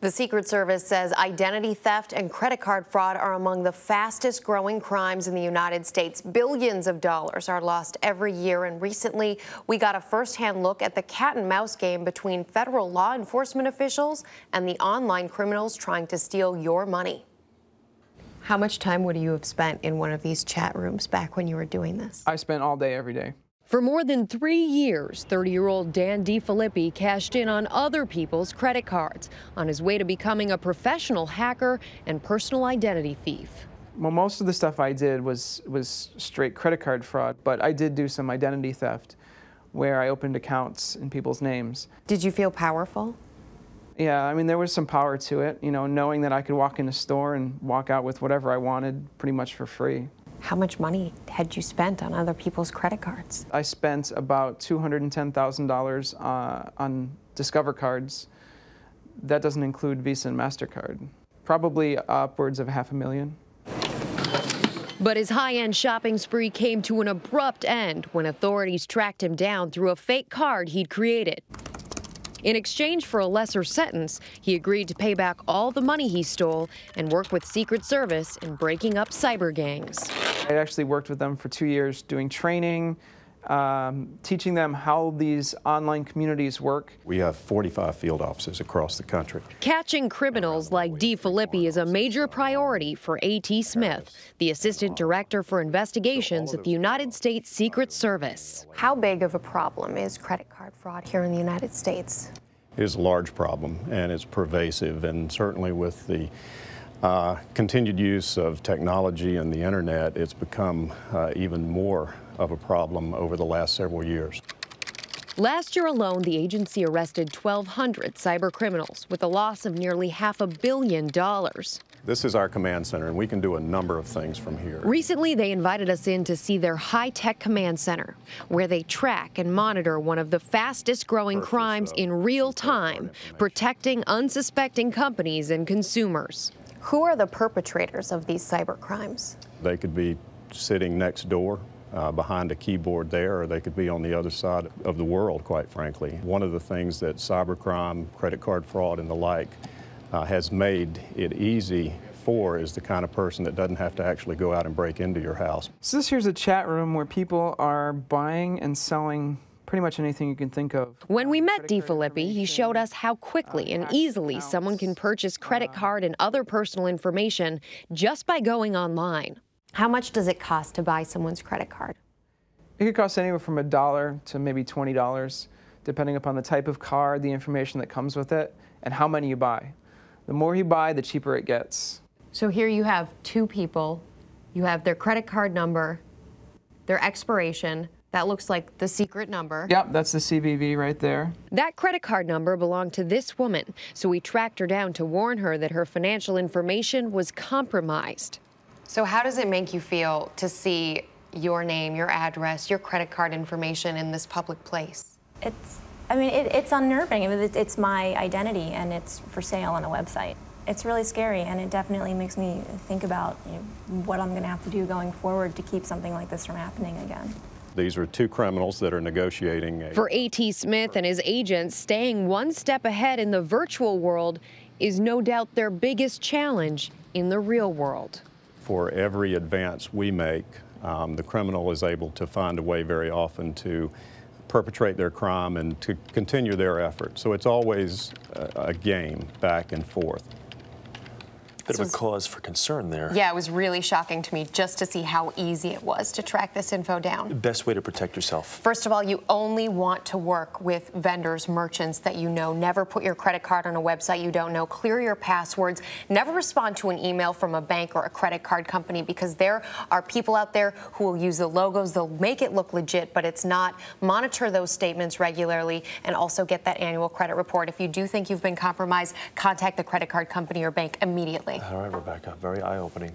The Secret Service says identity theft and credit card fraud are among the fastest growing crimes in the United States. Billions of dollars are lost every year, and recently we got a firsthand look at the cat and mouse game between federal law enforcement officials and the online criminals trying to steal your money. How much time would you have spent in one of these chat rooms back when you were doing this? I spent all day, every day. For more than 3 years, 30-year-old Dan Defelippi cashed in on other people's credit cards on his way to becoming a professional hacker and personal identity thief. Well, most of the stuff I did was straight credit card fraud, but I did do some identity theft where I opened accounts in people's names. Did you feel powerful? Yeah, I mean, there was some power to it, you know, knowing that I could walk in a store and walk out with whatever I wanted pretty much for free. How much money had you spent on other people's credit cards? I spent about $210,000 on Discover cards. That doesn't include Visa and MasterCard. Probably upwards of $500,000. But his high-end shopping spree came to an abrupt end when authorities tracked him down through a fake card he'd created. In exchange for a lesser sentence, he agreed to pay back all the money he stole and work with Secret Service in breaking up cyber gangs. I actually worked with them for 2 years doing training, teaching them how these online communities work. We have 45 field offices across the country. Catching criminals like Defelippi is a major priority for A.T. Smith, the Assistant Director for Investigations at the United States Secret Service. How big of a problem is credit card fraud here in the United States? It is a large problem, and it's pervasive, and certainly with the continued use of technology and the internet, it's become even more of a problem over the last several years. Last year alone, the agency arrested 1,200 cyber criminals with a loss of nearly $500 million. This is our command center, and we can do a number of things from here. Recently, they invited us in to see their high-tech command center, where they track and monitor one of the fastest-growing crimes in real time, protecting unsuspecting companies and consumers. Who are the perpetrators of these cyber crimes? They could be sitting next door behind a keyboard there, or they could be on the other side of the world, quite frankly. One of the things that cybercrime, credit card fraud, and the like has made it easy for is the kind of person that doesn't have to actually go out and break into your house. So this here's a chat room where people are buying and selling pretty much anything you can think of. When we met Defelippi, he showed us how quickly and easily someone can purchase credit card and other personal information just by going online. How much does it cost to buy someone's credit card? It could cost anywhere from $1 to maybe $20, depending upon the type of card, the information that comes with it, and how many you buy. The more you buy, the cheaper it gets. So here you have two people. You have their credit card number, their expiration. That looks like the secret number. Yep, that's the CVV right there. That credit card number belonged to this woman, so we tracked her down to warn her that her financial information was compromised. So how does it make you feel to see your name, your address, your credit card information in this public place? It's unnerving. It's my identity, and it's for sale on a website. It's really scary, and it definitely makes me think about what I'm going to have to do going forward to keep something like this from happening again. These are two criminals that are negotiating. For A.T. Smith and his agents, staying one step ahead in the virtual world is no doubt their biggest challenge in the real world. For every advance we make, the criminal is able to find a way very often to perpetrate their crime and to continue their effort. So it's always a game back and forth. Bit of a cause for concern there. Yeah, it was really shocking to me just to see how easy it was to track this info down. Best way to protect yourself. First of all, you only want to work with vendors, merchants that you know. Never put your credit card on a website you don't know. Clear your passwords. Never respond to an email from a bank or a credit card company, because there are people out there who will use the logos. They'll make it look legit, but it's not. Monitor those statements regularly, and also get that annual credit report. If you do think you've been compromised, contact the credit card company or bank immediately. All right, Rebecca, very eye-opening.